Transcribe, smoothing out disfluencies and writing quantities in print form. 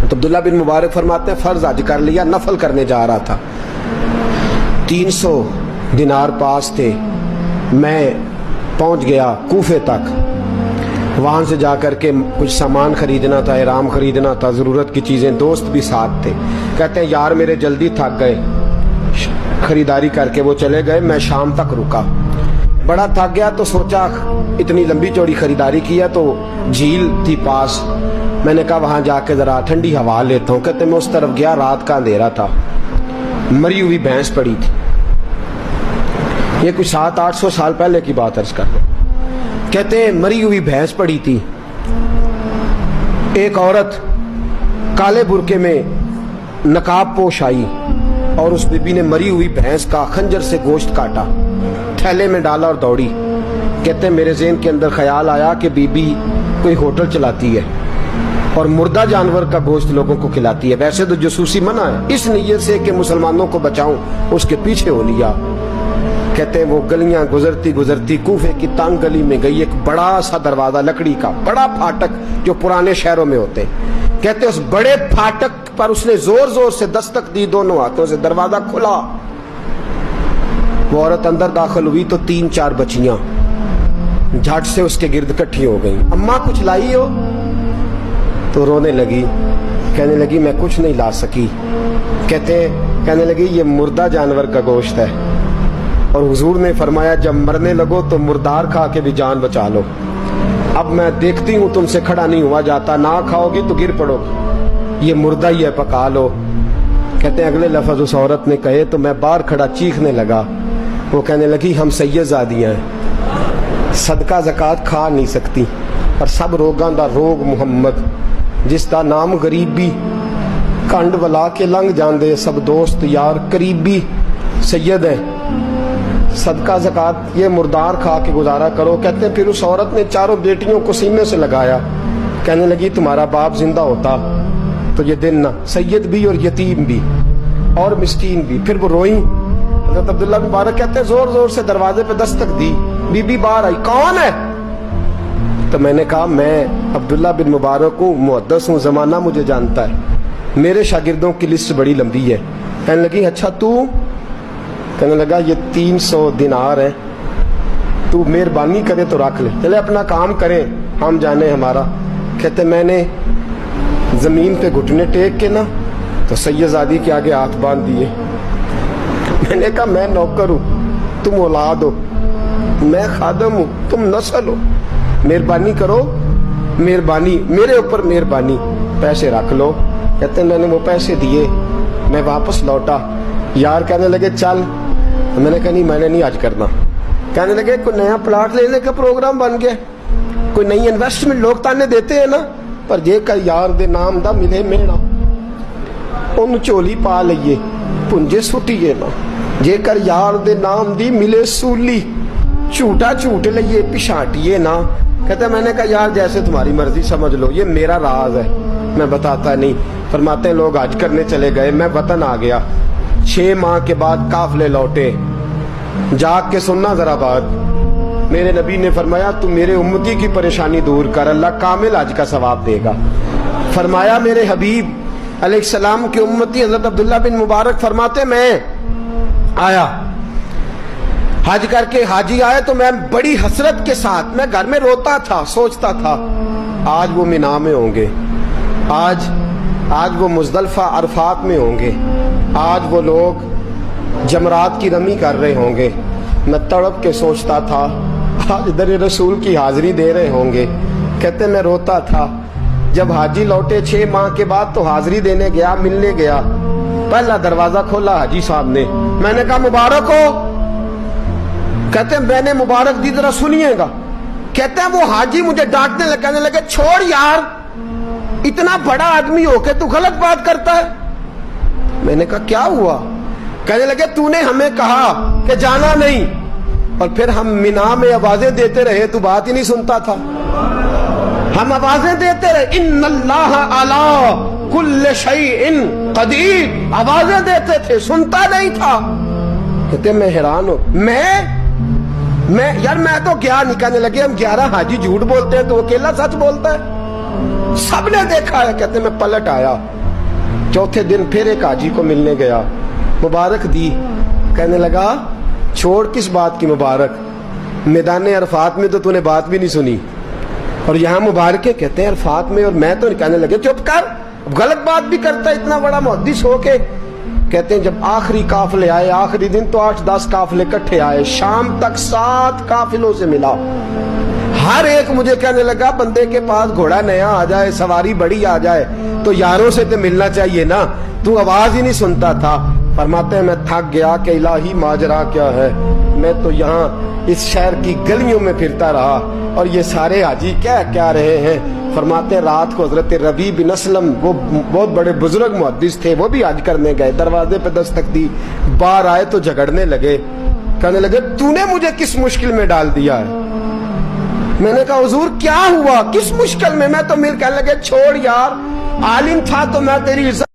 تو عبداللہ بن مبارک فرماتے ہیں فرض حج کر لیا, نفل کرنے جا رہا تھا, 300 دینار پاس تھے, میں پہنچ گیا کوفے تک, وہاں سے جا کر کے کچھ سامان خریدنا تھا, احرام خریدنا تھا, ضرورت کی چیزیں, دوست بھی ساتھ تھے. کہتے ہیں یار میرے جلدی تھک گئے, خریداری کر کے وہ چلے گئے, میں شام تک رکا, بڑا تھک گیا تو سوچا اتنی لمبی چوڑی خریداری کیا تو جھیل تھی پاس, میں نے کہا وہاں جا کے ذرا ٹھنڈی ہوا لیتا ہوں. کہتے میں اس طرف گیا, رات کا اندھیرا تھا, مری ہوئی بھینس پڑی تھی, یہ کچھ 700-800 سال پہلے کی بات عرض کر رہے. کہتے ہیں مری ہوئی بھینس پڑی تھی, ایک عورت کالے برقعے میں نقاب پوش آئی اور اس بی بی نے مری ہوئی بھینس کا خنجر سے گوشت کاٹا, تھیلے میں ڈالا اور دوڑی. کہتے ہیں میرے ذہن کے اندر خیال آیا کہ بی بی کوئی ہوٹل چلاتی ہے اور مردہ جانور کا گوشت لوگوں کو کھلاتی ہے, ویسے تو جاسوسی منع ہے, اس نیت سے کہ مسلمانوں کو بچاؤں اس کے پیچھے ہو لیا. کہتے ہیں وہ گلیاں گزرتی گزرتی کوفے کی تنگ گلی میں گئی, ایک بڑا سا دروازہ لکڑی کا, بڑا پھاٹک جو پرانے شہروں میں ہوتے. کہتے اس بڑے پھاٹک پر اس نے زور زور سے دستک دی, دونوں ہاتھوں سے دروازہ کھلا. وہ عورت اندر داخل ہوئی تو 3-4 بچیاں جھٹ سے اس کے گرد اکٹھی ہو گئیں. اماں کچھ لائی ہو؟ تو رونے لگی, کہنے لگی میں کچھ نہیں لا سکی. کہنے لگی یہ مردہ جانور کا گوشت ہے, اور حضور نے فرمایا جب مرنے لگو تو مردار کھا کے بھی جان بچا لو. اب میں دیکھتی ہوں تم سے کھڑا نہیں ہوا جاتا, نہ کھاؤ گی تو گر پڑو گی, یہ مردہ ہی ہے پکا لو. کہتے ہیں اگلے لفظ اس عورت نے کہے تو میں باہر کھڑا چیخنے لگا. وہ کہنے لگی ہم سید زادیاں ہیں, صدقہ زکات کھا نہیں سکتی, پر سب روگاں دا روگ محمد, جس دا نام غریبی, کنڈ ولا کے لنگ جاندے سب دوست یار قریبی, سید ہے, صدقہ زکات یہ مردار کھا کے گزارا کرو. کہتے ہیں پھر اس عورت نے 4 بیٹیوں کو سینے سے لگایا, کہنے لگی تمہارا باپ زندہ ہوتا تو یہ دن نہ, سید بھی اور یتیم بھی اور مسکین بھی. پھر وہ روئیں. حضرت عبداللہ بن مبارک کہتے ہیں زور زور سے دروازے پہ دستک دی, بی بی باہر آئی, کون ہے؟ تو میں نے کہا میں عبداللہ بن مبارک ہوں, محدث ہوں, زمانہ مجھے جانتا ہے, میرے شاگردوں کی لسٹ بڑی لمبی ہے. کہنے لگی اچھا تو؟ کہنے لگا یہ 300 دینار ہیں, تو مہربانی کرے تو رکھ لے, چلے اپنا کام کریں ہم جانے ہمارا. کہتے میں نے زمین پہ گھٹنے ٹیک کے نا تو سید زادی کے آگے ہاتھ باندھ دیے. میں نے کہا میں نوکر ہوں, تم اولاد ہو, میں خادم ہوں, تم نسل ہو, مہربانی کرو, مہربانی میرے اوپر مہربانی, پیسے رکھ لو. کہتے ہیں میں نے وہ پیسے دیے, میں واپس لوٹا. یار کہنے لگے چل, میں نے کہا نہیں میں نے نہیں آج کرنا. کہنے لگے کوئی نیا پلاٹ لینے کا پروگرام بن گیا, کوئی نئی انویسٹمنٹ, لوگ تانے دیتے ہیں نا, پر جے کا یار دے نام دا ملے میڑا, ان چولی پا لئیے پنجے سٹیے نا, جے کر یار دے نام دی ملے سولی, جھوٹا جھوٹ لئیے پچھاٹیے نا. کہتے میں نے کہا یار جیسے تمہاری مرضی سمجھ لو, یہ میرا راز ہے, میں بتاتا نہیں. فرماتے ہیں لوگ حج کرنے چلے گئے, میں وطن آ گیا. 6 ماہ کے بعد قافلے لوٹے, جاگ کے سننا ذرا بات. میرے نبی نے فرمایا تو میرے امتی کی پریشانی دور کر, اللہ کامل حج کا ثواب دے گا. فرمایا میرے حبیب علیہ السلام کی امتی حضرت عبداللہ بن مبارک فرماتے میں آیا حج کر کے, حاجی آئے تو میں بڑی حسرت کے ساتھ, میں گھر میں روتا تھا, سوچتا تھا آج وہ مینا میں ہوں گے, آج وہ مزدلفہ عرفات میں ہوں گے, آج وہ لوگ جمرات کی رمی کر رہے ہوں گے. میں تڑپ کے سوچتا تھا آج در رسول کی حاضری دے رہے ہوں گے. کہتے میں روتا تھا. جب حاجی لوٹے 6 ماہ کے بعد تو حاضری دینے گیا, ملنے گیا, پہلا دروازہ کھولا حاجی صاحب نے, میں نے کہا مبارک ہو. کہتے ہیں میں نے مبارک دی, ذرا سنیے گا. کہتے ہیں وہ حاجی مجھے ڈانٹنے لگے, کہنے لگے چھوڑ یار, اتنا بڑا آدمی ہو کے تو غلط بات کرتا ہے. میں نے کہا کیا ہوا؟ کہنے لگے تو نے ہمیں کہا کہ جانا نہیں, اور پھر ہم مینا میں آوازیں دیتے رہے, تو بات ہی نہیں سنتا تھا. ہم آوازیں دیتے رہے ان اللہ علی کل شیء قدیر, آوازیں دیتے تھے, سنتا نہیں تھا. کہتے میں حیران ہوں, میں یار میں تو کیا نہیں. کہنے لگے ہم 11 حاجی جھوٹ بولتے ہیں تو اکیلا سچ بولتا ہے. سب نے دیکھا ہے. کہتے میں پلٹ آیا, چوتھے دن پھر ایک حاجی کو ملنے گیا, مبارک دی. کہنے لگا چھوڑ کس بات کی مبارک, میدان عرفات میں تو نے بات بھی نہیں سنی, اور یہاں مبارکیں. کہتے ہیں عرفات میں, اور میں تو نہیں. کہنے لگے چپ کر, غلط بات بھی کرتا ہے اتنا بڑا محدث ہو کے. کہتے ہیں جب آخری قافلے آئے, آخری دن تو 8-10 قافلے کٹھے آئے, شام تک 7 قافلوں سے ملا. ہر ایک مجھے کہنے لگا بندے کے پاس گھوڑا نیا آ جائے, سواری بڑی آ جائے تو یاروں سے تو ملنا چاہیے نا, تو آواز ہی نہیں سنتا تھا. فرماتے ہیں میں تھک گیا کہ الہی ماجرا کیا ہے, میں تو یہاں اس شہر کی گلیوں میں پھرتا رہا اور یہ سارے حاجی کیا رہے ہیں. فرماتے ہیں رات کو حضرت ربیع بن اسلم, وہ بہت بڑے بزرگ محدث تھے, وہ بھی حج کرنے گئے, دروازے پہ دستک دی, باہر آئے تو جھگڑنے لگے. کہنے لگے تو نے مجھے کس مشکل میں ڈال دیا ہے. میں نے کہا حضور کیا ہوا, کس مشکل میں. میں تو کہنے لگے چھوڑ یار, عالم تھا تو میں تیری عزت